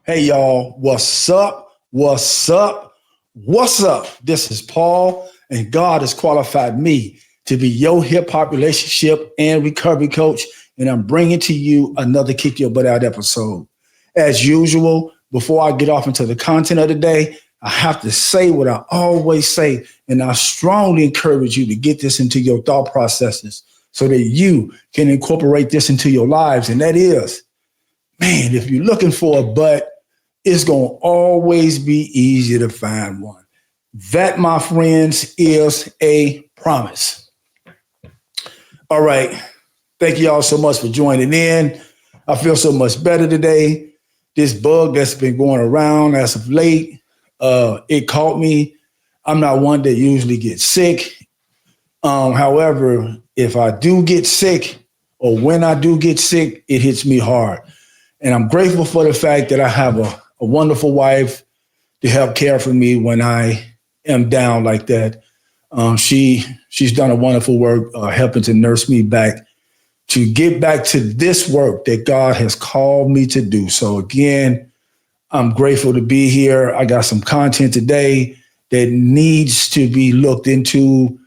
Hey, y'all, what's up? What's up? What's up? This is Paul, and God has qualified me to be your hip hop relationship and recovery coach, and I'm bringing to you another Kick Your Butt Out episode. As usual, before I get off into the content of the day, I have to say what I always say, and I strongly encourage you to get this into your thought processes so that you can incorporate this into your lives, and that is, man, if you're looking for a butt, it's going to always be easy to find one. That, my friends, is a promise. All right. Thank you all so much for joining in. I feel so much better today. This bug that's been going around as of late, it caught me. I'm not one that usually gets sick. However, if I do get sick or when I do get sick, it hits me hard. And I'm grateful for the fact that I have a wonderful wife to help care for me when I am down like that. She's done a wonderful work helping to nurse me back to get back to this work that God has called me to do. So again, I'm grateful to be here. I got some content today that needs to be looked into,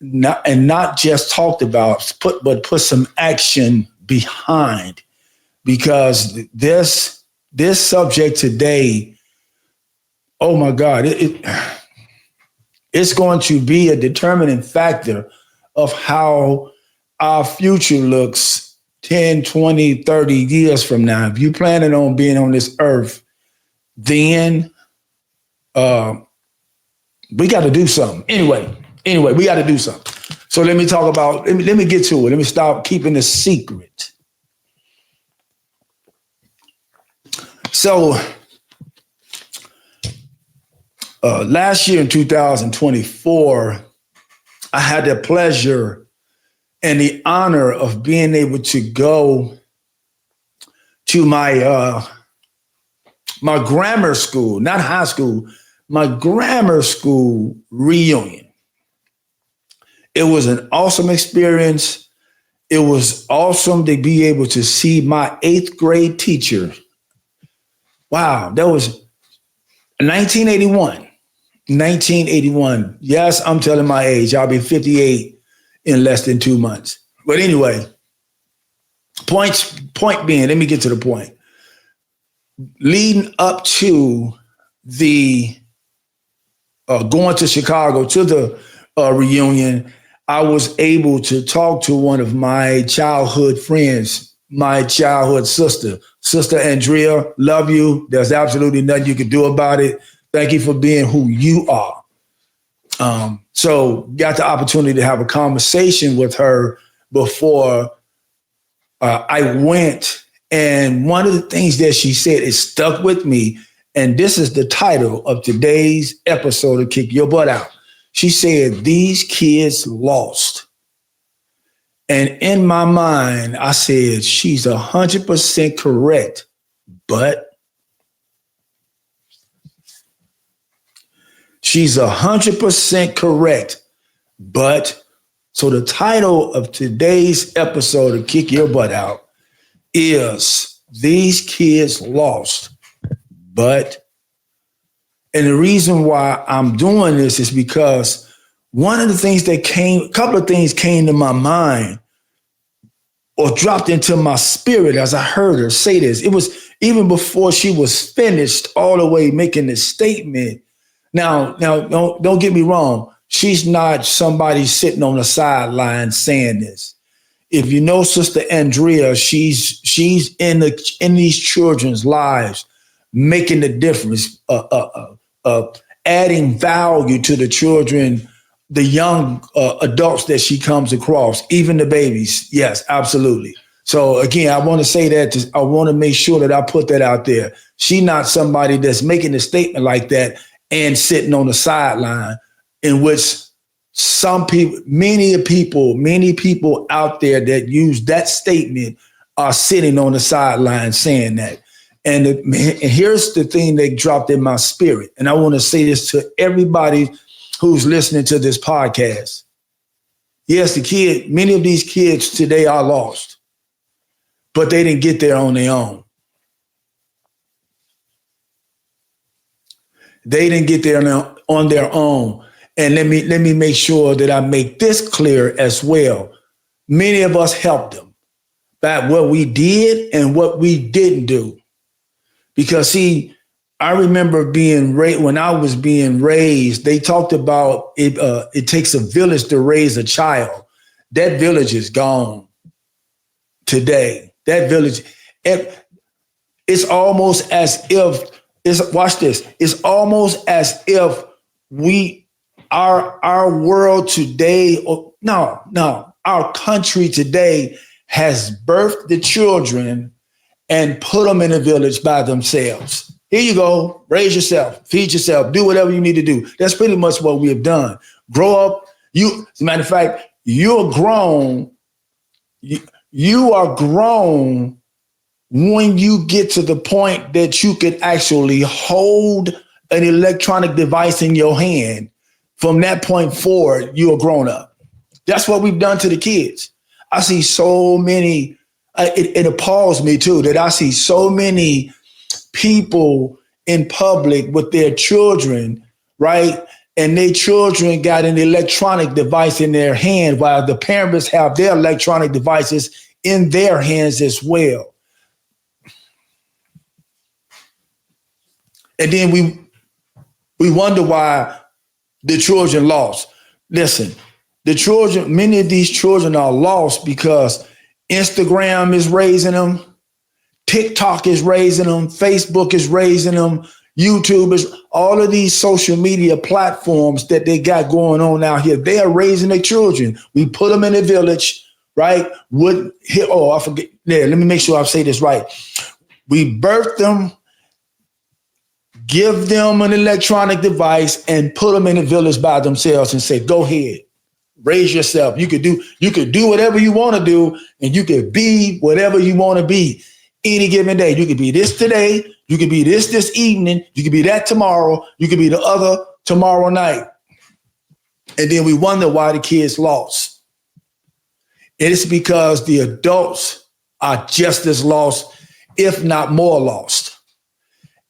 not just talked about, but put some action behind, because this subject today, oh my God, it's going to be a determining factor of how our future looks 10, 20, 30 years from now. If you're planning on being on this earth, then we got to do something. Anyway, we got to do something. So let me talk about, let me get to it. Let me stop keeping the secret. So last year in 2024, I had the pleasure and the honor of being able to go to my my grammar school, not high school, my grammar school reunion. It was an awesome experience. It was awesome to be able to see my 8th grade teacher. Wow, that was 1981. 1981. Yes, I'm telling my age. I'll be 58 in less than 2 months. But anyway, point being, let me get to the point. Leading up to the going to Chicago to the reunion, I was able to talk to one of my childhood friends, my childhood sister, Sister Andrea. Love you. There's absolutely nothing you can do about it. Thank you for being who you are. So got the opportunity to have a conversation with her before I went. And one of the things that she said, it stuck with me. And this is the title of today's episode of Kick Your Butt Out. She said, "These kids lost." And in my mind, I said, she's 100% correct, but she's 100% correct, but so the title of today's episode of Kick Your Butt Out is "These Kids Lost," but, and the reason why I'm doing this is because one of the things a couple of things came to my mind or dropped into my spirit as I heard her say this. It was even before she was finished all the way making this statement. Now, don't get me wrong. She's not somebody sitting on the sideline saying this. If you know Sister Andrea, she's in these children's lives, making the difference, adding value to the children, the young adults that she comes across, even the babies. Yes, absolutely. So again, I want to say that I want to make sure that I put that out there. She's not somebody that's making a statement like that and sitting on the sideline, in which many people out there that use that statement are sitting on the sideline saying that. And here's the thing that dropped in my spirit. And I want to say this to everybody who's listening to this podcast. Yes, many of these kids today are lost, but they didn't get there on their own. They didn't get there on their own. And let me make sure that I make this clear as well. Many of us helped them by what we did and what we didn't do. Because see, I remember being raised, when I was being raised, they talked about it takes a village to raise a child. That village is gone today. That village, it's almost as if, watch this, it's almost as if our world today, our country today has birthed the children and put them in a village by themselves. Here you go, raise yourself, feed yourself, do whatever you need to do. That's pretty much what we have done. Grow up. As a matter of fact, you're grown. You are grown when you get to the point that you can actually hold an electronic device in your hand. From that point forward, you're a grown up. That's what we've done to the kids. I see so many, it appalls me too, that I see so many people in public with their children, right? And their children got an electronic device in their hand while the parents have their electronic devices in their hands as well. And then we wonder why the children lost. Listen, many of these children are lost because Instagram is raising them, TikTok is raising them, Facebook is raising them, YouTube is, all of these social media platforms that they got going on out here. They are raising their children. We put them in a village, right? I forget. Yeah, let me make sure I say this right. We birth them, give them an electronic device, and put them in a village by themselves and say, go ahead, raise yourself. You could do whatever you want to do, and you could be whatever you want to be any given day. You could be this today, you could be this evening, you could be that tomorrow, you could be the other tomorrow night. And then we wonder why the kids lost. It is because the adults are just as lost, if not more lost.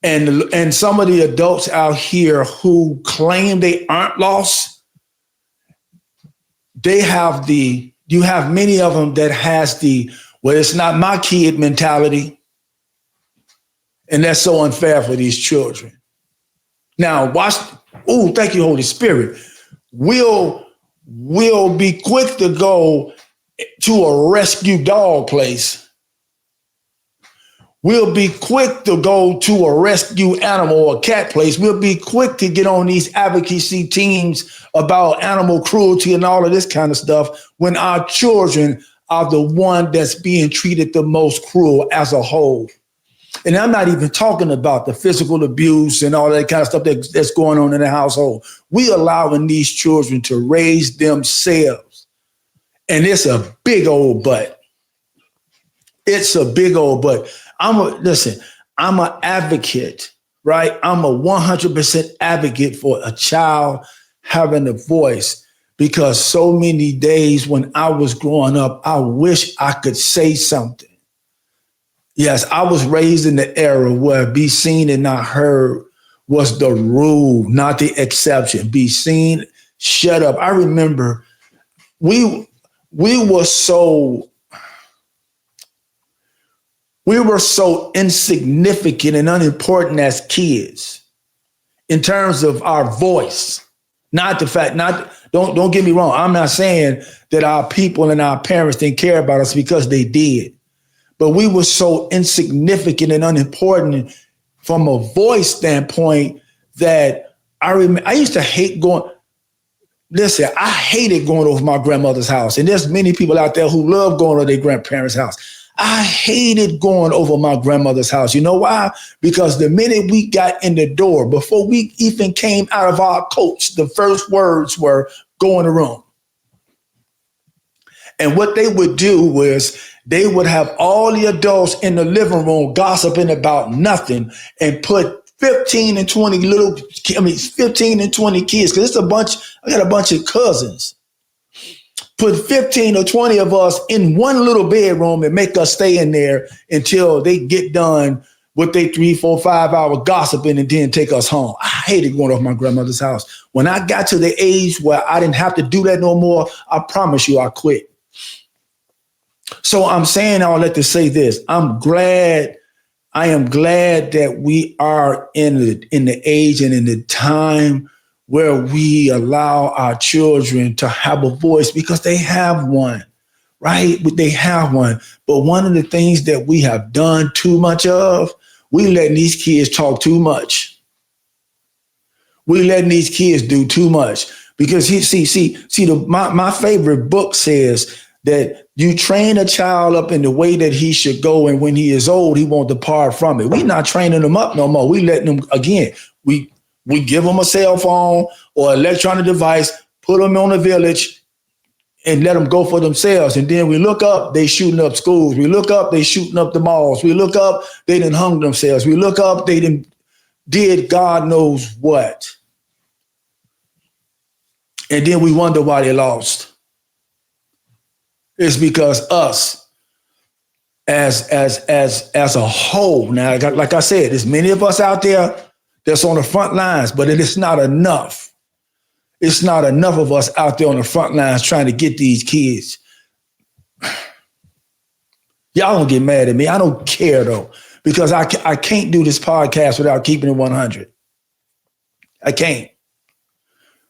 And some of the adults out here who claim they aren't lost, you have many of them that has well, it's not my kid mentality. And that's so unfair for these children. Now, thank you, Holy Spirit. We'll be quick to go to a rescue dog place. We'll be quick to go to a rescue animal or cat place. We'll be quick to get on these advocacy teams about animal cruelty and all of this kind of stuff when our children are the one that's being treated the most cruel as a whole. And I'm not even talking about the physical abuse and all that kind of stuff that's going on in the household. We allowing these children to raise themselves. And it's a big old butt. It's a big old butt. I'm an advocate, right? I'm a 100% advocate for a child having a voice, because so many days when I was growing up, I wish I could say something. Yes, I was raised in the era where be seen and not heard was the rule, not the exception. Be seen, shut up. I remember we were so insignificant and unimportant as kids in terms of our voice. Don't get me wrong. I'm not saying that our people and our parents didn't care about us, because they did. But we were so insignificant and unimportant from a voice standpoint that I used to hate going. Listen, I hated going over my grandmother's house. And there's many people out there who love going to their grandparents' house. I hated going over my grandmother's house. You know why? Because the minute we got in the door, before we even came out of our coach, the first words were, go in the room. And what they would do was they would have all the adults in the living room gossiping about nothing and put 15 and 20 kids, because I got a bunch of cousins. Put 15 or 20 of us in one little bedroom and make us stay in there until they get done with their 3, 4, 5 hour gossiping and then take us home. I hated going off my grandmother's house. When I got to the age where I didn't have to do that no more, I promise you I quit. So I'm saying all that to say this. I am glad that we are in the age and in the time where we allow our children to have a voice, because they have one, right? They have one. But one of the things that we have done too much of, we letting these kids talk too much. We letting these kids do too much, because my favorite book says that you train a child up in the way that he should go, and when he is old, he won't depart from it. We're not training them up no more. We letting them, again, we give them a cell phone or electronic device, put them on a village, and let them go for themselves. And then we look up, they shooting up schools. We look up, they shooting up the malls. We look up, they done hung themselves. We look up, they done did God knows what. And then we wonder why they lost. It's because us, as a whole, now, like I said, there's many of us out there that's on the front lines, but it is not enough. It's not enough of us out there on the front lines trying to get these kids. Y'all don't get mad at me. I don't care, though, because I can't do this podcast without keeping it 100. I can't.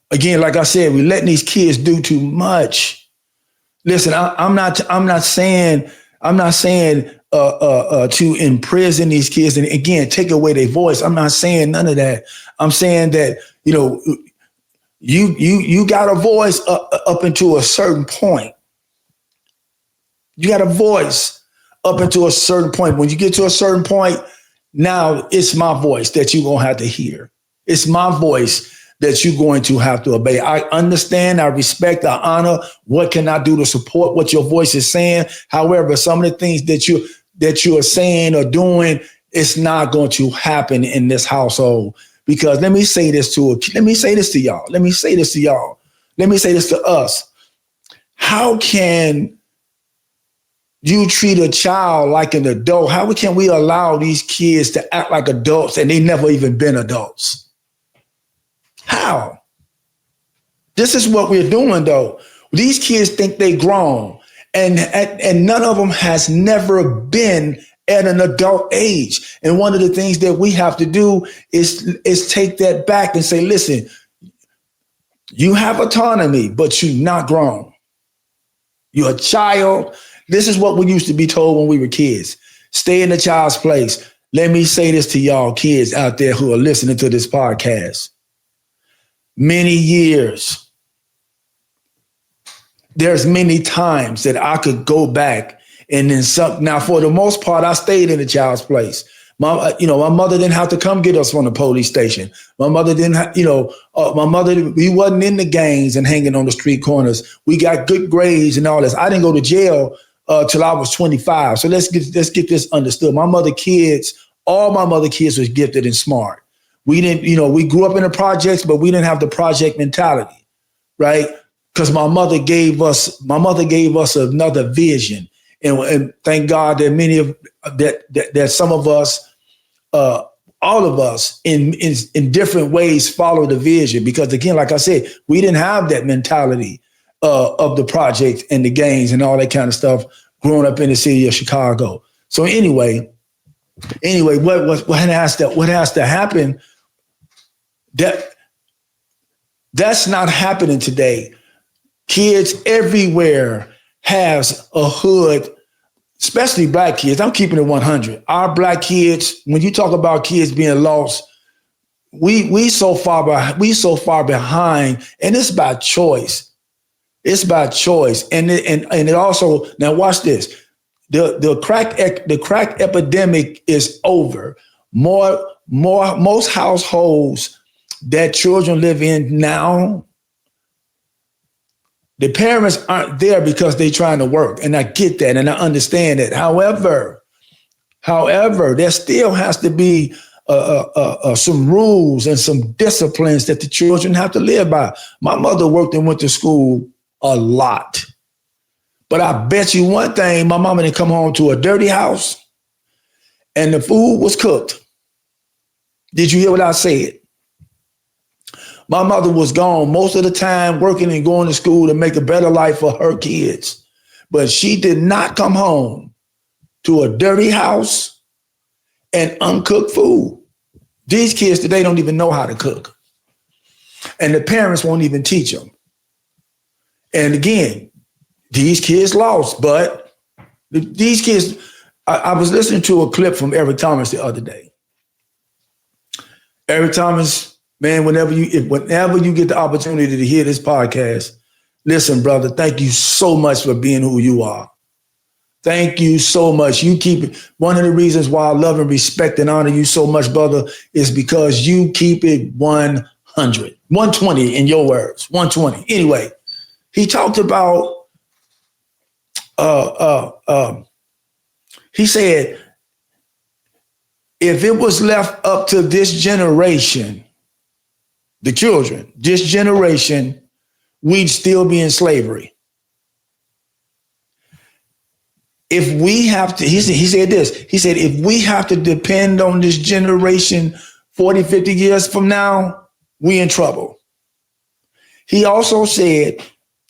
Again, like I said, we're letting these kids do too much. Listen, I'm not saying to imprison these kids and, again, take away their voice. I'm not saying none of that. I'm saying that, you got a voice up into a certain point. You got a voice up into a certain point. When you get to a certain point, now it's my voice that you're going to have to hear. It's my voice that you're going to have to obey. I understand, I respect, I honor. What can I do to support what your voice is saying? However, some of the things that you are saying or doing, it's not going to happen in this household. Because let me say this to y'all. Let me say this to us. How can you treat a child like an adult? How can we allow these kids to act like adults and they never even been adults? How? This is what we're doing, though. These kids think they grown, and none of them has never been at an adult age. And one of the things that we have to do is take that back and say, listen, you have autonomy, but you're not grown. You're a child. This is what we used to be told when we were kids. Stay in the child's place. Let me say this to y'all kids out there who are listening to this podcast. Many years, there's many times that I could go back and then some. Now, for the most part, I stayed in the child's place. My mother didn't have to come get us from the police station. My mother didn't, we wasn't in the gangs and hanging on the street corners. We got good grades and all this. I didn't go to jail till I was 25. So let's get this understood. All my mother kids was gifted and smart. We didn't, we grew up in the projects, but we didn't have the project mentality, right? Because my mother gave us another vision. And thank God that many of that some of us, all of us in different ways follow the vision. Because again, like I said, we didn't have that mentality of the project and the gangs and all that kind of stuff growing up in the city of Chicago. So anyway, what has to happen? That's not happening today. Kids everywhere has a hood, especially black kids. I'm keeping it 100. Our black kids, when you talk about kids being lost, we so far behind, and it's by choice. It's by choice, and it also, now watch this. The crack epidemic is over. Most households that children live in now, the parents aren't there because they're trying to work. And I get that and I understand it. However, there still has to be some rules and some disciplines that the children have to live by. My mother worked and went to school a lot. But I bet you one thing, my mama didn't come home to a dirty house and the food was cooked. Did you hear what I said? My mother was gone most of the time working and going to school to make a better life for her kids. But she did not come home to a dirty house and uncooked food. These kids today don't even know how to cook. And the parents won't even teach them. And again, these kids lost, but these kids, I was listening to a clip from Eric Thomas the other day. Eric Thomas, man, whenever you get the opportunity to hear this podcast, listen, brother, thank you so much for being who you are. Thank you so much. You keep it. One of the reasons why I love and respect and honor you so much, brother, is because you keep it 100, 120 in your words, 120. Anyway, he talked about, he said, if it was left up to this generation, the children, this generation, we'd still be in slavery. If we have to, he said this, he said, if we have to depend on this generation 40, 50 years from now, we in trouble. He also said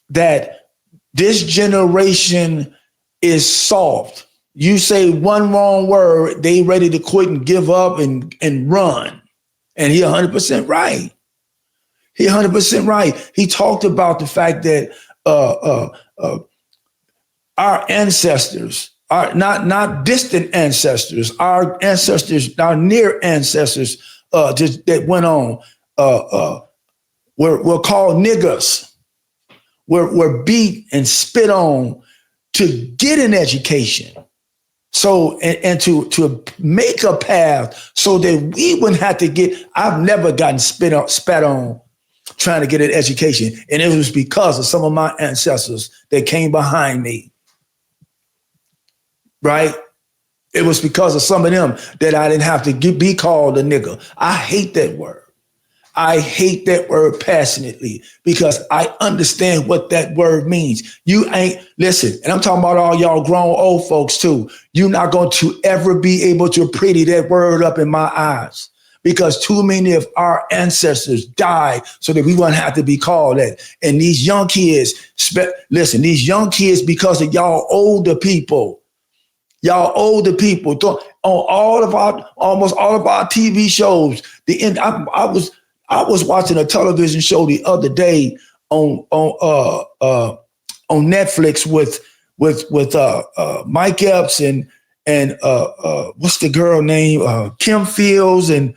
that this generation is soft. You say one wrong word, they ready to quit and give up and run. And he 100% right. He 100% right. He talked about the fact that our ancestors, our not distant ancestors, our ancestors, our near ancestors that went on, were called niggers. Were beat and spit on to get an education. So, and to make a path so that we wouldn't have to get, I've never gotten spat on trying to get an education. And it was because of some of my ancestors that came behind me, right? It was because of some of them that I didn't have to be called a nigger. I hate that word. I hate that word passionately because I understand what that word means. You ain't, listen, and I'm talking about all y'all grown old folks too. You're not going to ever be able to pretty that word up in my eyes because too many of our ancestors died so that we wouldn't have to be called that. And these young kids, listen, these young kids, because of y'all older people, on almost all of our TV shows, I was watching a television show the other day on Netflix with Mike Epps and what's the girl name? Kim Fields and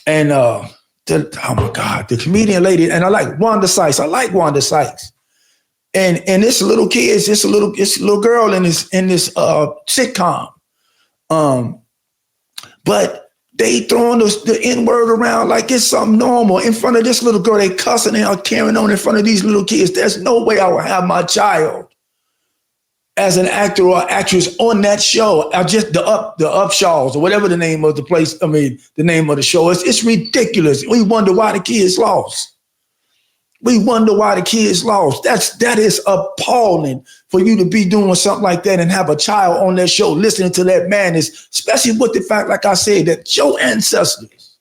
oh my God, the comedian lady. And I like Wanda Sykes. And this little kid, it's a little girl in this sitcom. But they throwing the N-word around like it's something normal in front of this little girl. They cussing and carrying on in front of these little kids. There's no way I will have my child as an actor or actress on that show. I just the Upshaws or whatever the name of the place. I mean, the name of the show. It's ridiculous. We wonder why the kids lost. That is appalling for you to be doing something like that and have a child on that show listening to that madness, especially with the fact, like I said, that your ancestors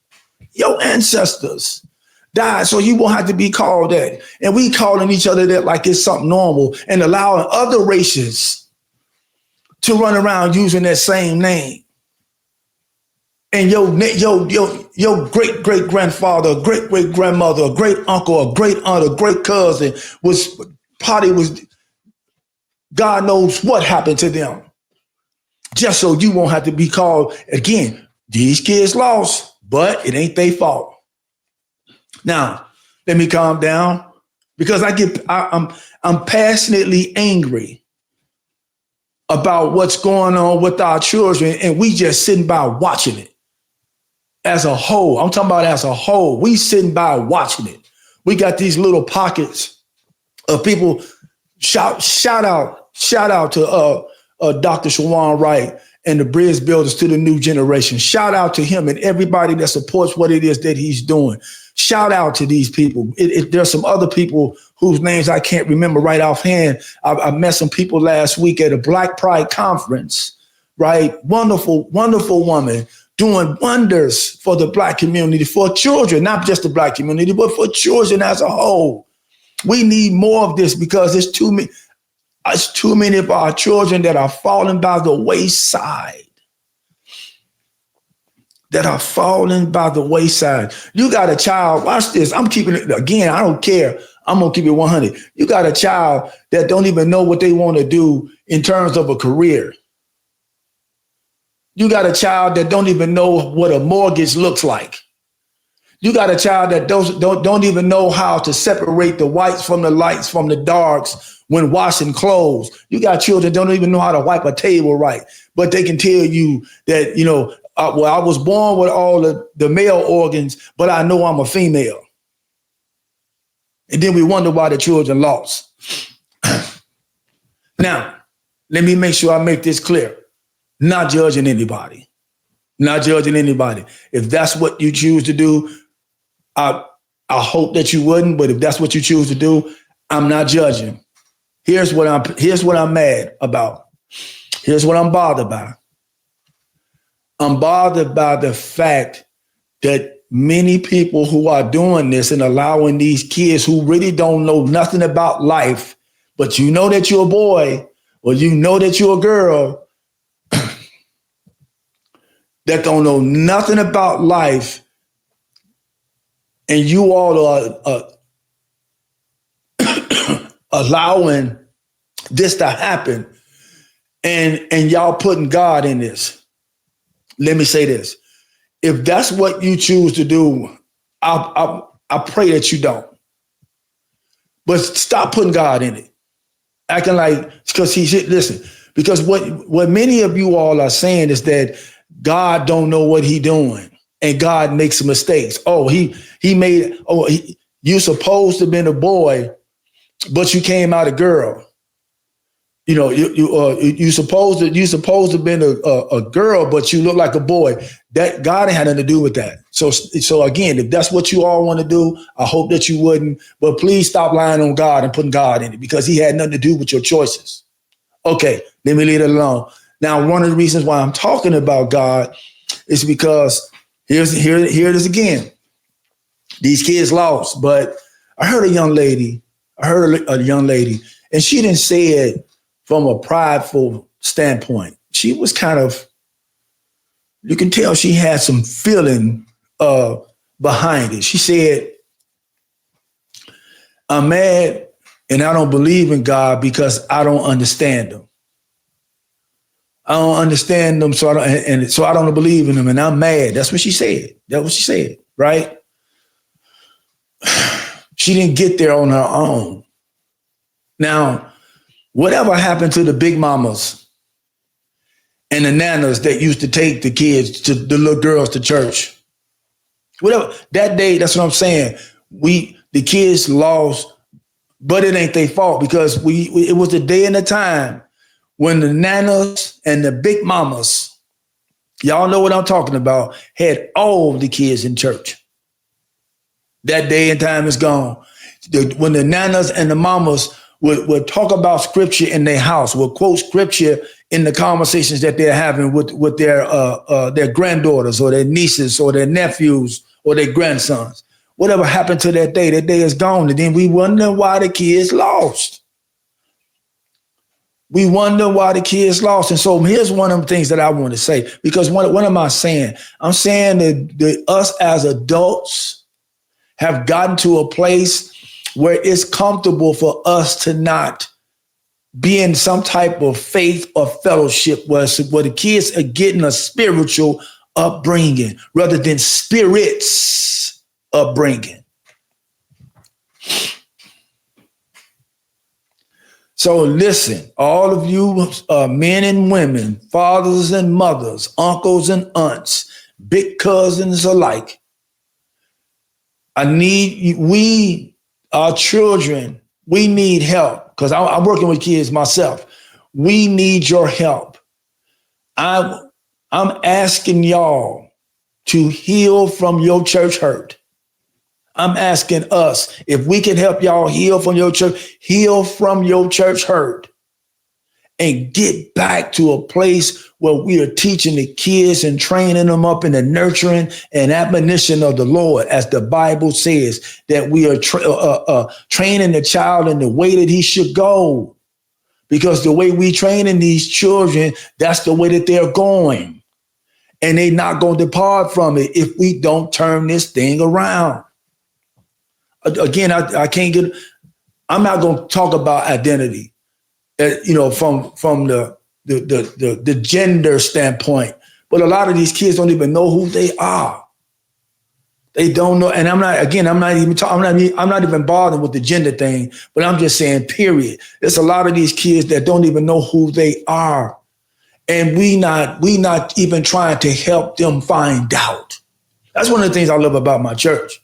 died so you won't have to be called that. And we calling each other that like it's something normal and allowing other races to run around using that same name. And your great grandfather, great grandmother, a great uncle, a great aunt, a great cousin was God knows what happened to them. Just so you won't have to be called again. These kids lost, but it ain't their fault. Now, let me calm down because I'm passionately angry about what's going on with our children, and we just sitting by watching it. As a whole, I'm talking about as a whole, we sitting by watching it. We got these little pockets of people. Shout out to Dr. Shawan Wright and the Bridge Builders to the new generation. Shout out to him and everybody that supports what it is that he's doing. Shout out to these people. There's some other people whose names I can't remember right offhand. I met some people last week at a Black Pride conference, right? Wonderful, wonderful woman. doing wonders for the Black community, for children, not just the Black community, but for children as a whole. We need more of this because it's too many of our children that are falling by the wayside. You got a child, watch this. I'm keeping it, again, I don't care. I'm going to keep it 100. You got a child that don't even know what they want to do in terms of a career. You got a child that don't even know what a mortgage looks like. You got a child that don't even know how to separate the whites from the lights from the darks when washing clothes. You got children that don't even know how to wipe a table right, but they can tell you that, I was born with all the male organs, but I know I'm a female. And then we wonder why the children lost. Now, let me make sure I make this clear. Not judging anybody. If that's what you choose to do, I hope that you wouldn't, but if that's what you choose to do, I'm not judging. Here's what I'm mad about. Here's what I'm bothered by. I'm bothered by the fact that many people who are doing this and allowing these kids who really don't know nothing about life, but you know that you're a boy or you know that you're a girl that don't know nothing about life, and you all are allowing this to happen, and y'all putting God in this. Let me say this. If that's what you choose to do, I pray that you don't. But stop putting God in it. Acting like, because because what many of you all are saying is that God don't know what he doing and God makes mistakes. You supposed to have been a boy, but you came out a girl. You supposed to have been a girl, but you look like a boy. That God had nothing to do with that. So again, if that's what you all want to do, I hope that you wouldn't. But please stop lying on God and putting God in it because he had nothing to do with your choices. Okay, let me leave it alone. Now, one of the reasons why I'm talking about God is because here it is again. These kids lost, but I heard a young lady, and she didn't say it from a prideful standpoint. She was kind of, you can tell she had some feeling behind it. She said, I'm mad and I don't believe in God because I don't understand him. I don't understand them, so I don't believe in them, and I'm mad. That's what she said. Right? She didn't get there on her own. Now, whatever happened to the big mamas and the nanas that used to take the kids, the little girls to church? Whatever. That day, that's what I'm saying. The kids lost, but it ain't their fault because it was the day and the time when the nanas and the big mamas, y'all know what I'm talking about, had all the kids in church. That day and time is gone. When the nanas and the mamas would talk about scripture in their house, would quote scripture in the conversations that they're having with their granddaughters or their nieces or their nephews or their grandsons. Whatever happened to that day is gone. And then we wonder why the kids lost. And so here's one of the things that I want to say, because what am I saying? I'm saying that us as adults have gotten to a place where it's comfortable for us to not be in some type of faith or fellowship where the kids are getting a spiritual upbringing rather than spirits upbringing. So listen, all of you men and women, fathers and mothers, uncles and aunts, big cousins alike, our children, we need help because I'm working with kids myself. We need your help. I'm asking y'all to heal from your church hurt. I'm asking us if we can help y'all heal from your church hurt and get back to a place where we are teaching the kids and training them up in the nurturing and admonition of the Lord, as the Bible says, that we are training the child in the way that he should go. Because the way we training these children, that's the way that they're going. And they're not going to depart from it if we don't turn this thing around. Again, I'm not going to talk about identity, from the gender standpoint. But a lot of these kids don't even know who they are. They don't know, and I'm not even bothering with the gender thing, but I'm just saying, period. There's a lot of these kids that don't even know who they are. And we not even trying to help them find out. That's one of the things I love about my church.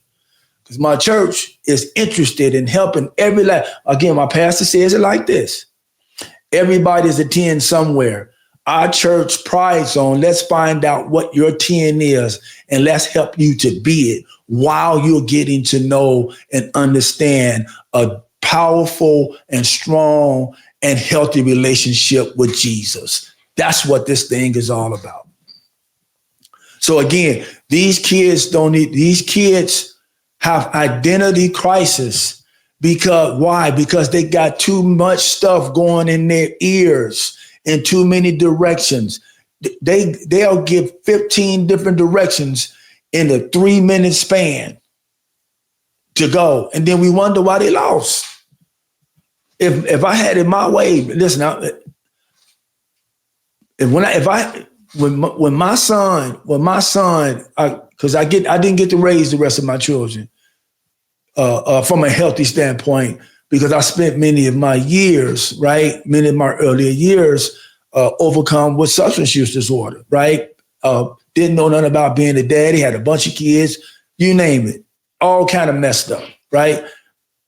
Because my church is interested in helping every life. Again, my pastor says it like this. Everybody's a 10 somewhere. Our church prides on, let's find out what your 10 is, and let's help you to be it while you're getting to know and understand a powerful and strong and healthy relationship with Jesus. That's what this thing is all about. So again, these kids have identity crisis. Because why? Because they got too much stuff going in their ears in too many directions. They'll give 15 different directions in a 3-minute span to go. And then we wonder why they lost. If I had it my way, listen, when my son, because I didn't get to raise the rest of my children from a healthy standpoint, because I spent many of my earlier years overcome with substance use disorder, right? Didn't know nothing about being a daddy, had a bunch of kids, you name it, all kind of messed up, right?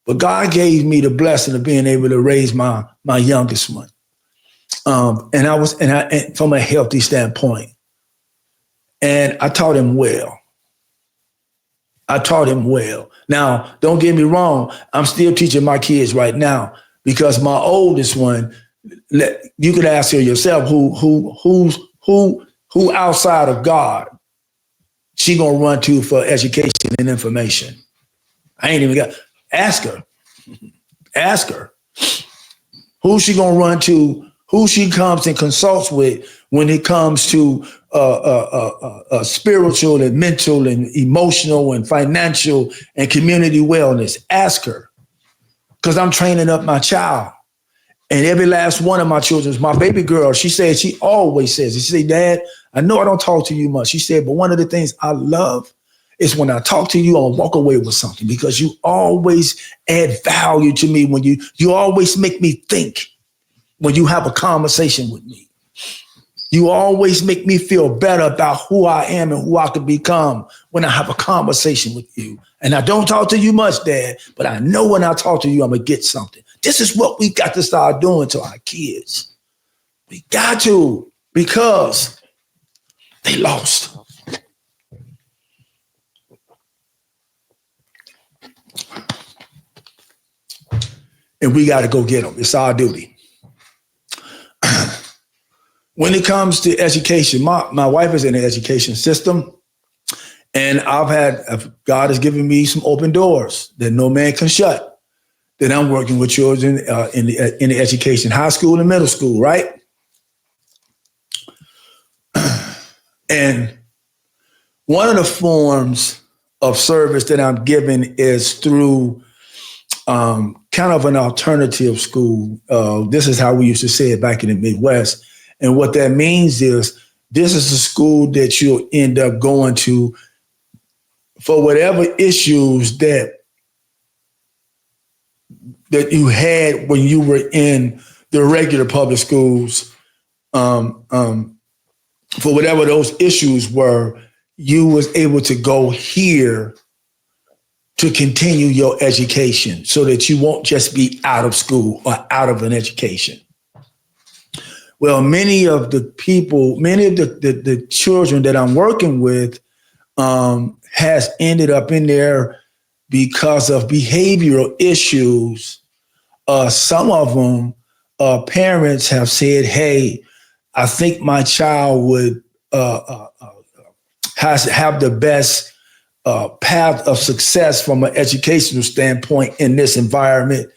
But God gave me the blessing of being able to raise my youngest one. And from a healthy standpoint. And I taught him well. Now, don't get me wrong. I'm still teaching my kids right now, because my oldest one, you could ask her yourself, who outside of God she gonna run to for education and information? I ain't even got. Ask her. Who she gonna run to? Who she comes and consults with when it comes to spiritual and mental and emotional and financial and community wellness? Ask her, because I'm training up my child. And every last one of my children, my baby girl, she always says, she said, Dad, I know I don't talk to you much. She said, but one of the things I love is when I talk to you, I'll walk away with something, because you always add value to me when you always make me think. When you have a conversation with me, you always make me feel better about who I am and who I could become when I have a conversation with you. And I don't talk to you much, Dad, but I know when I talk to you, I'm going to get something. This is what we got to start doing to our kids. We got to, because they lost. And we got to go get them. It's our duty. When it comes to education, my wife is in the education system, and God has given me some open doors that no man can shut. That I'm working with children in the education, high school and middle school, right? And one of the forms of service that I'm giving is through kind of an alternative school. This is how we used to say it back in the Midwest. And what that means is this is a school that you'll end up going to for whatever issues that you had when you were in the regular public schools. For whatever those issues were, you was able to go here to continue your education so that you won't just be out of school or out of an education. Well, many of the children that I'm working with has ended up in there because of behavioral issues. Some of them parents have said, hey, I think my child would have the best path of success from an educational standpoint in this environment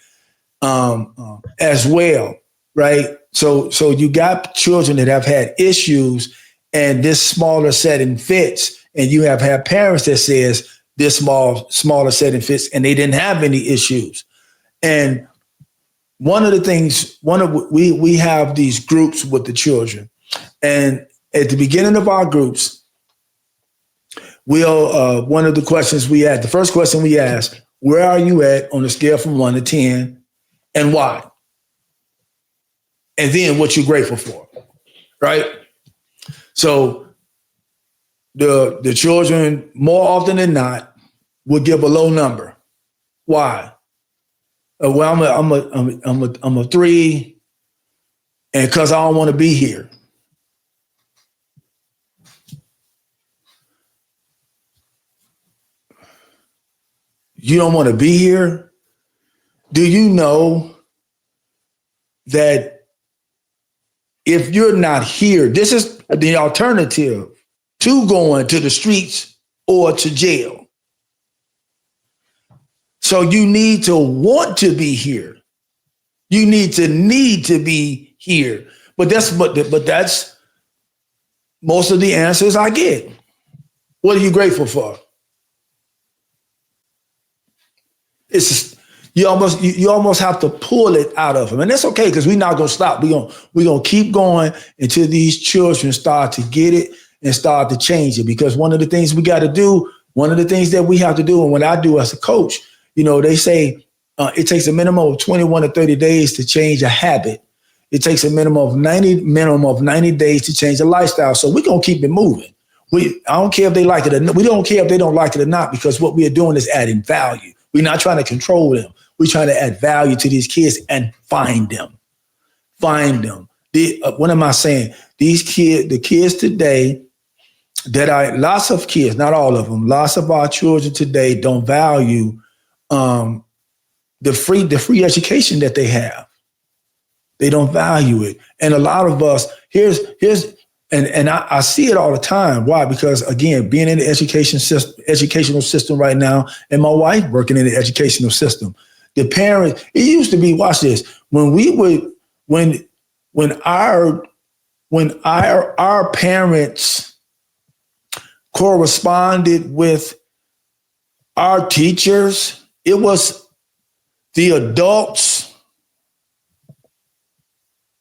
as well, right? So you got children that have had issues, and this smaller setting fits, and you have had parents that says this smaller setting fits, and they didn't have any issues. And one of the things, we have these groups with the children, and at the beginning of our groups, one of the questions we ask, the first question we ask, where are you at on a scale from 1 to 10, and why? And then what you're grateful for, right? So the children, more often than not, will give a low number. Why? Well, I'm a 3, and because I don't want to be here. You don't want to be here? Do you know that if you're not here, this is the alternative to going to the streets or to jail? So you need to want to be here. You need to be here. But that's most of the answers I get. What are you grateful for? It's just, you almost have to pull it out of them, and that's okay because we're not gonna stop. We're gonna keep going until these children start to get it and start to change it. Because one of the things we got to do, one of the things that we have to do, and what I do as a coach, they say it takes a minimum of 21 to 30 days to change a habit. It takes a minimum of 90 days to change a lifestyle. So we're gonna keep it moving. I don't care if they like it or not. We don't care if they don't like it or not, because what we are doing is adding value. We're not trying to control them. We're trying to add value to these kids and find them. What am I saying? The kids today lots of kids, not all of them, lots of our children today don't value the free education that they have. They don't value it. And a lot of us, I see it all the time. Why? Because again, being in the educational system right now, and my wife working in the educational system, the parents, it used to be, watch this, when our parents corresponded with our teachers, it was the adults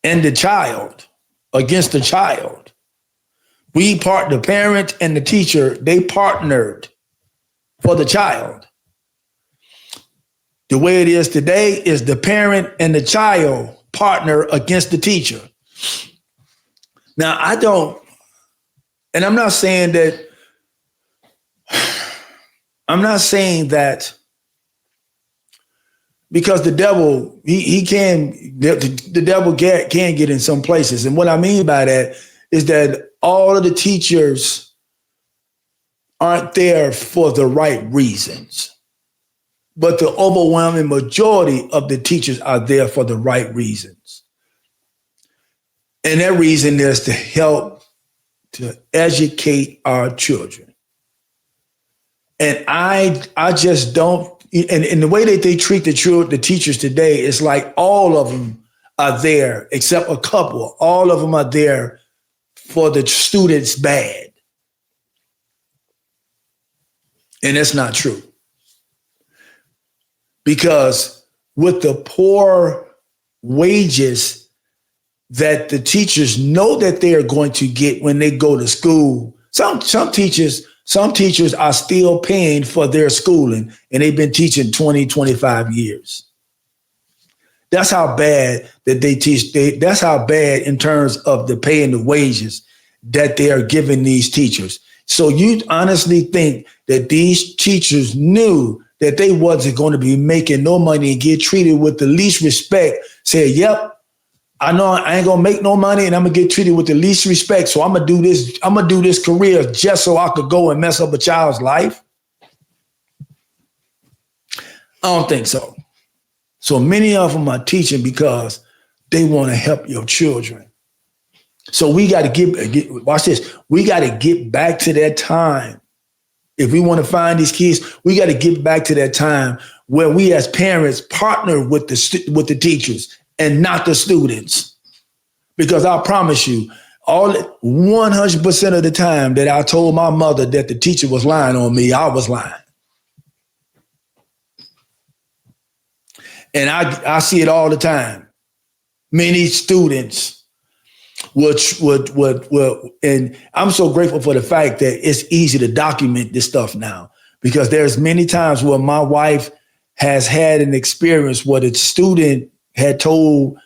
and the child against the child. The parent and the teacher, they partnered for the child. The way it is today is the parent and the child partner against the teacher. Now, I'm not saying that because the devil, the devil can get in some places. And what I mean by that is that all of the teachers aren't there for the right reasons, but the overwhelming majority of the teachers are there for the right reasons. And that reason is to help to educate our children. And I just don't, and the way that they treat the teachers today is like all of them are there, except a couple. All of them are there for the students' bad. And that's not true. Because with the poor wages that the teachers know that they are going to get when they go to school, some teachers are still paying for their schooling, and they've been teaching 20, 25 years. That's how bad that they teach. That's how bad in terms of the pay and the wages that they are giving these teachers. So you honestly think that these teachers knew that they wasn't going to be making no money and get treated with the least respect, say, yep, I know I ain't gonna make no money and I'm gonna get treated with the least respect. So I'm gonna do this career just so I could go and mess up a child's life? I don't think so. So many of them are teaching because they want to help your children. So we got to watch this. We got to get back to that time. If we want to find these kids, we got to get back to that time where we as parents partner with the teachers and not the students. Because I promise you, 100% of the time that I told my mother that the teacher was lying on me, I was lying. And I see it all the time. Many students would, and I'm so grateful for the fact that it's easy to document this stuff now, because there's many times where my wife has had an experience where the student had told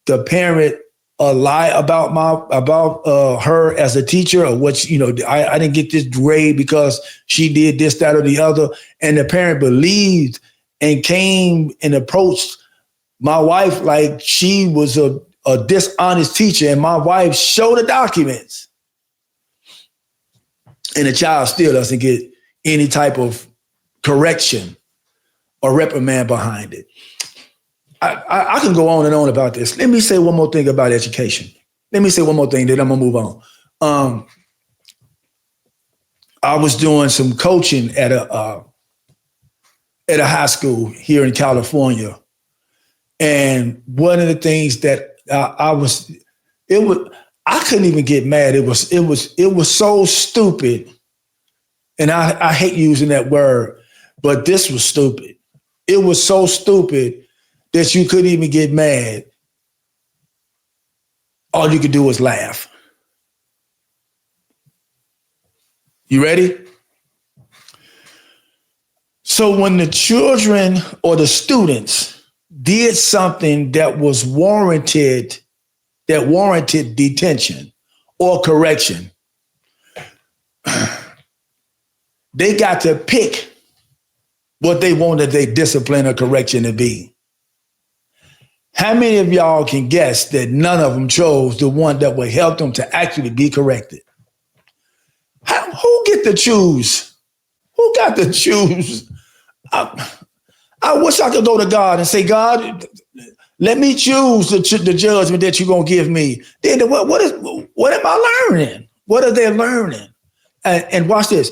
the parent a lie about her as a teacher, or I didn't get this grade because she did this, that, or the other. And the parent believed and came and approached my wife like she was a dishonest teacher, and my wife showed the documents. And the child still doesn't get any type of correction or reprimand behind it. I can go on and on about this. Let me say one more thing about education. Let me say one more thing, then I'm gonna move on. I was doing some coaching at a high school here in California, and one of the things that I couldn't even get mad. It was so stupid, and I hate using that word, but this was stupid. It was so stupid that you couldn't even get mad. All you could do was laugh. You ready? So when the children or the students did something that warranted detention or correction, they got to pick what they wanted their discipline or correction to be. How many of y'all can guess that none of them chose the one that would help them to actually be corrected? Who get to choose? Who got to choose? I wish I could go to God and say, God, let me choose the judgment that you're going to give me. Then what am I learning? What are they learning? And watch this.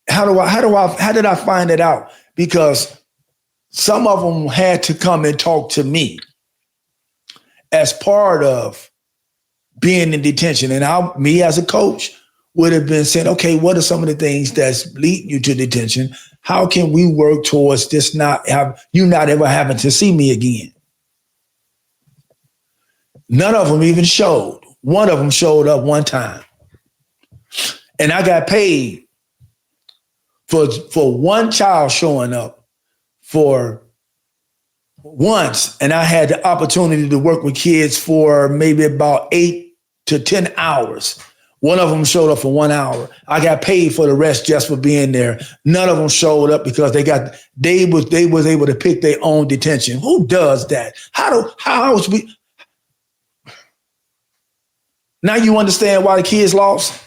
How did I find it out? Because some of them had to come and talk to me as part of being in detention. And me as a coach would have been saying, okay, what are some of the things that's leading you to detention? How can we work towards this not ever having to see me again? None of them even showed. One of them showed up one time. And I got paid for one child showing up for once. And I had the opportunity to work with kids for maybe about 8 to 10 hours. One of them showed up for 1 hour. I got paid for the rest just for being there. None of them showed up because they was able to pick their own detention. Who does that? Now you understand why the kids lost?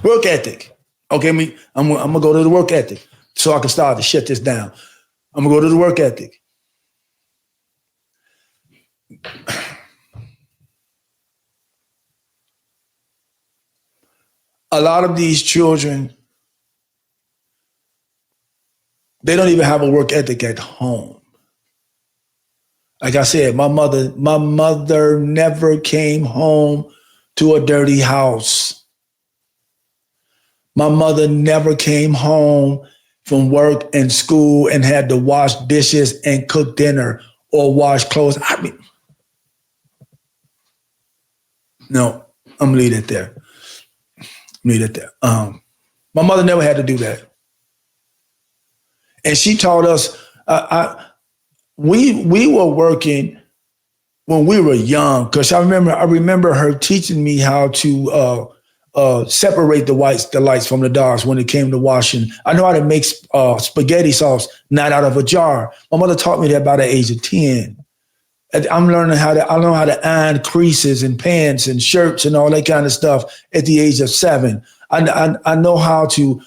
Work ethic. Okay, I'm gonna go to the work ethic so I can start to shut this down. I'm gonna go to the work ethic. A lot of these children, they don't even have a work ethic at home. Like I said, my mother never came home to a dirty house. My mother never came home from work and school and had to wash dishes and cook dinner or wash clothes. No, I'm gonna leave it there. My mother never had to do that. And she taught us, we were working when we were young, because I remember her teaching me how to separate the lights from the darks when it came to washing. I know how to make spaghetti sauce, not out of a jar. My mother taught me that by the age of 10. I know how to iron creases and pants and shirts and all that kind of stuff at the age of 7. I know how to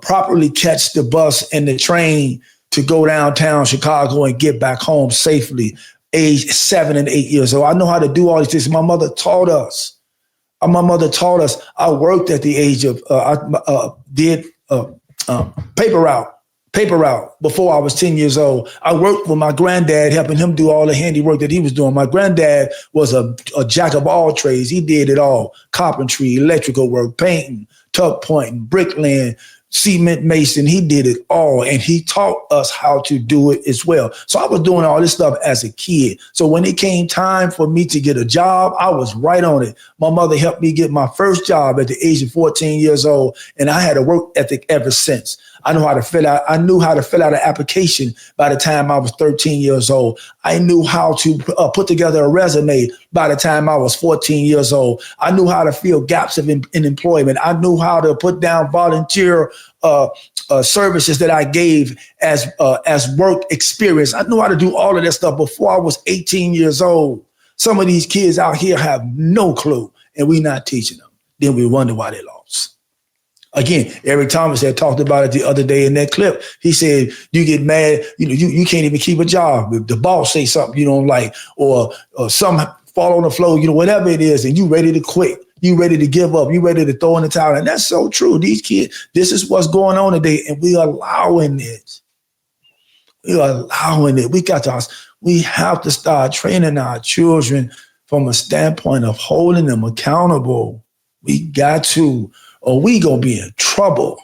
properly catch the bus and the train to go downtown Chicago and get back home safely, age 7 and 8 years old. I know how to do all these things. My mother taught us. I worked at the age of, did paper route before I was 10 years old. I worked with my granddad, helping him do all the handiwork that he was doing. My granddad was a jack of all trades. He did it all: carpentry, electrical work, painting, tuck pointing, bricklaying, cement mason. He did it all, and he taught us how to do it as well. So I was doing all this stuff as a kid. So when it came time for me to get a job, I was right on it. My mother helped me get my first job at the age of 14 years old, and I had a work ethic ever since. I knew how to fill out an application by the time I was 13 years old. I knew how to put together a resume by the time I was 14 years old. I knew how to fill gaps in employment. I knew how to put down volunteer services that I gave as work experience. I knew how to do all of that stuff before I was 18 years old. Some of these kids out here have no clue, and we're not teaching them. Then we wonder why they lost. Again, Eric Thomas had talked about it the other day in that clip. He said, you get mad, you can't even keep a job. If the boss say something you don't like, or some fall on the floor, whatever it is, and you ready to quit. You ready to give up. You ready to throw in the towel. And that's so true. These kids, this is what's going on today, and we are allowing it. We are allowing it. We have to start training our children from a standpoint of holding them accountable. We got to, or we gonna be in trouble.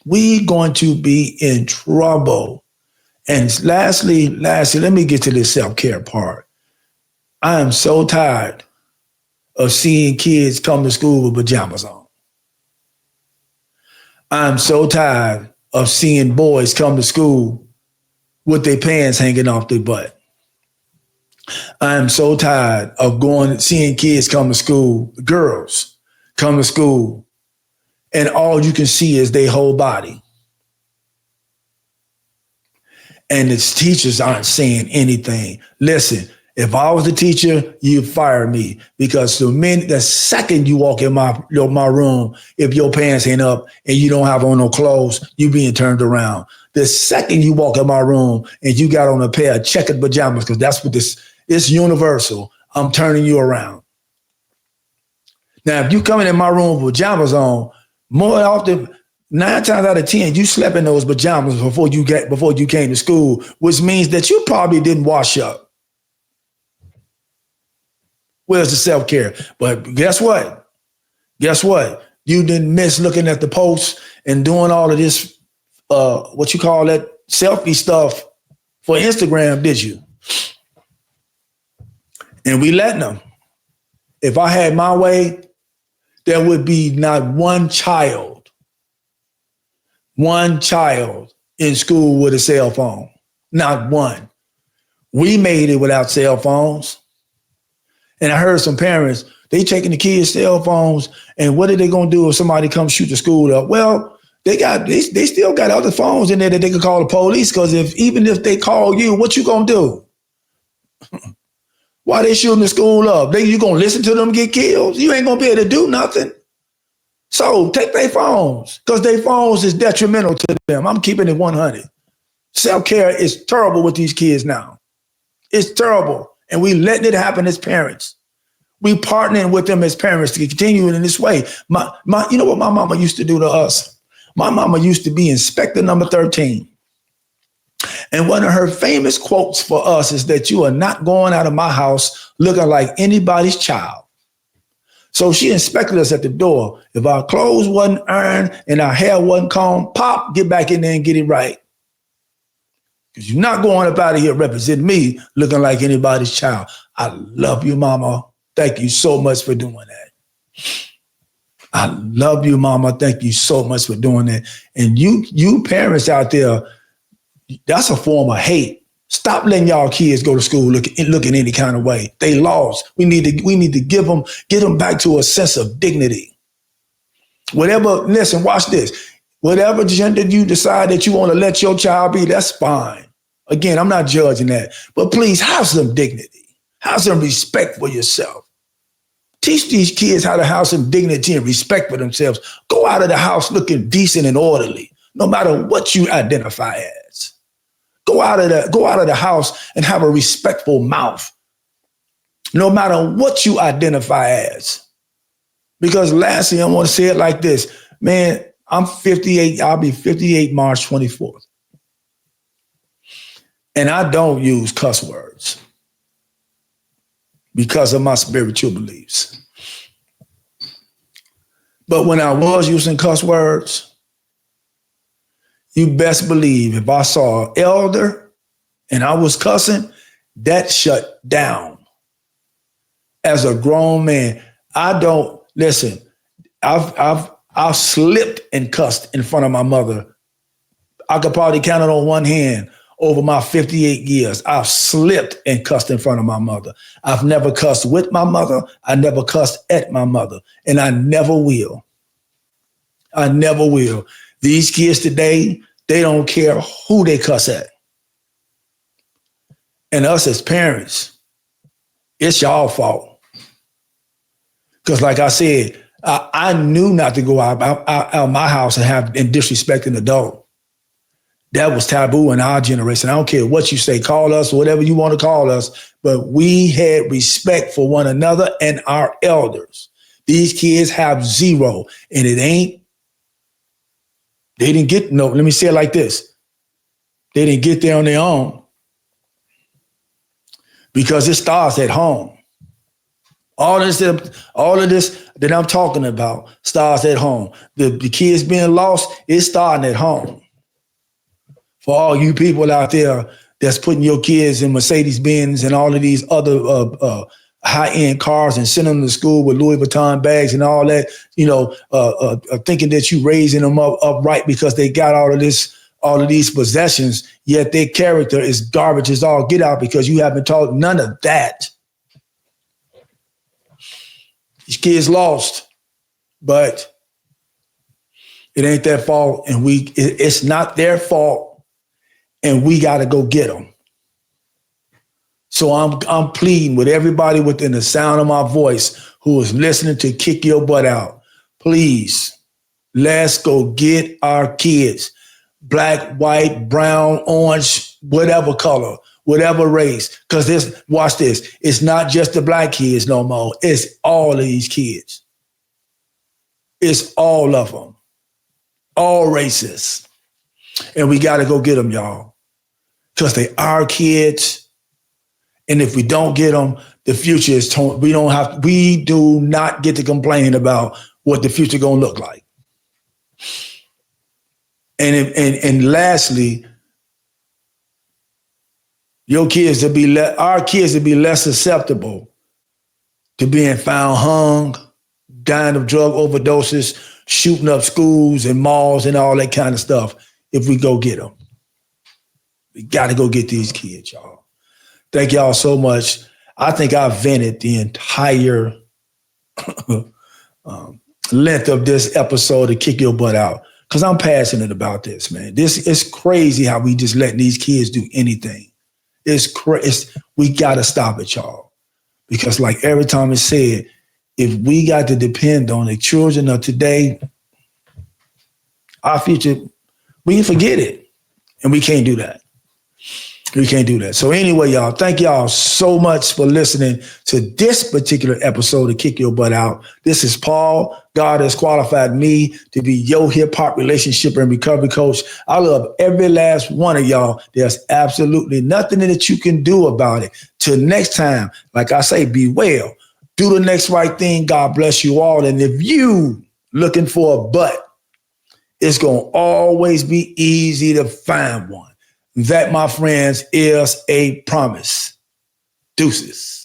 We going to be in trouble. And lastly, let me get to this self-care part. I am so tired of seeing kids come to school with pajamas on. I'm so tired of seeing boys come to school with their pants hanging off their butt. I'm so tired of seeing kids come to school, girls come to school, and all you can see is their whole body. And the teachers aren't saying anything. Listen, if I was the teacher, you'd fire me, because the second you walk in my room, if your pants ain't up and you don't have on no clothes, you being turned around. The second you walk in my room and you got on a pair of checkered pajamas, because that's what it's universal, I'm turning you around. Now, if you coming in my room with pajamas on, more often, 9 times out of 10, you slept in those pajamas before you came to school, which means that you probably didn't wash up. Where's the self-care? But guess what? You didn't miss looking at the posts and doing all of this, what you call that, selfie stuff for Instagram, did you? And we letting them. If I had my way, there would be not one child in school with a cell phone. Not one. We made it without cell phones. And I heard some parents, they taking the kids' cell phones, and what are they gonna do if somebody comes shoot the school up? Well, they still got other phones in there that they can call the police, because even if they call you, what you gonna do? Why they shooting the school up? You gonna listen to them get killed? You ain't gonna be able to do nothing. So take their phones, because their phones is detrimental to them. I'm keeping it 100. Self-care is terrible with these kids now. It's terrible. And we letting it happen as parents. We partnering with them as parents to continue in this way. You know what my mama used to do to us? My mama used to be inspector number 13. And one of her famous quotes for us is that you are not going out of my house looking like anybody's child. So she inspected us at the door. If our clothes wasn't ironed and our hair wasn't combed, pop, get back in there and get it right. Because you're not going up out of here representing me looking like anybody's child. I love you, mama. Thank you so much for doing that. I love you, mama. Thank you so much for doing that. And you parents out there, that's a form of hate. Stop letting y'all kids go to school looking any kind of way. They lost. We need to get them back to a sense of dignity. Listen, watch this. Whatever gender you decide that you want to let your child be, that's fine. Again, I'm not judging that, but please have some dignity. Have some respect for yourself. Teach these kids how to have some dignity and respect for themselves. Go out of the house looking decent and orderly, no matter what you identify as. go out of the house and have a respectful mouth, no matter what you identify as. Because lastly, I want to say it like this, man, I'm 58. I'll be 58 March 24th. And I don't use cuss words because of my spiritual beliefs. But when I was using cuss words, you best believe if I saw an elder and I was cussing, that shut down. As a grown man, I don't listen. I've slipped and cussed in front of my mother. I could probably count it on one hand. Over my 58 years, I've slipped and cussed in front of my mother. I've never cussed with my mother. I never cussed at my mother, and I never will. I never will. These kids today, they don't care who they cuss at. And us as parents, it's y'all fault. Because like I said, I knew not to go out of my house and disrespect an adult. That was taboo in our generation. I don't care what you say, call us, whatever you want to call us, but we had respect for one another and our elders. These kids have zero, and they didn't get, no, let me say it like this. They didn't get there on their own because it starts at home. All of this that I'm talking about starts at home. The kids being lost, it's starting at home. For all you people out there that's putting your kids in Mercedes-Benz and all of these other high-end cars and sending them to school with Louis Vuitton bags and all that, thinking that you raising them up right because they got all of these possessions, yet their character is garbage as all get out because you haven't taught none of that. These kids lost, but it ain't their fault, and it's not their fault. And we got to go get them. So I'm pleading with everybody within the sound of my voice who is listening to Kick Your Butt Out. Please, let's go get our kids. Black, white, brown, orange, whatever color, whatever race. Because watch this. It's not just the black kids no more. It's all of these kids. It's all of them. All races. And we got to go get them, y'all. Because they are kids. And if we don't get them, the future is we do not get to complain about what the future going to look like. And lastly, our kids will be less susceptible to being found hung, dying of drug overdoses, shooting up schools and malls and all that kind of stuff if we go get them. We got to go get these kids, y'all. Thank y'all so much. I think I vented the entire length of this episode to Kick Your Butt Out because I'm passionate about this, man. This is crazy how we just letting these kids do anything. It's crazy. We got to stop it, y'all. Because like every time it's said, if we got to depend on the children of today, our future, we can forget it. And we can't do that. We can't do that. So anyway, y'all, thank y'all so much for listening to this particular episode of Kick Your Butt Out. This is Paul. God has qualified me to be your hip-hop relationship and recovery coach. I love every last one of y'all. There's absolutely nothing that you can do about it. Till next time, like I say, be well. Do the next right thing. God bless you all. And if you looking for a butt, it's going to always be easy to find one. That, my friends, is a promise. Deuces.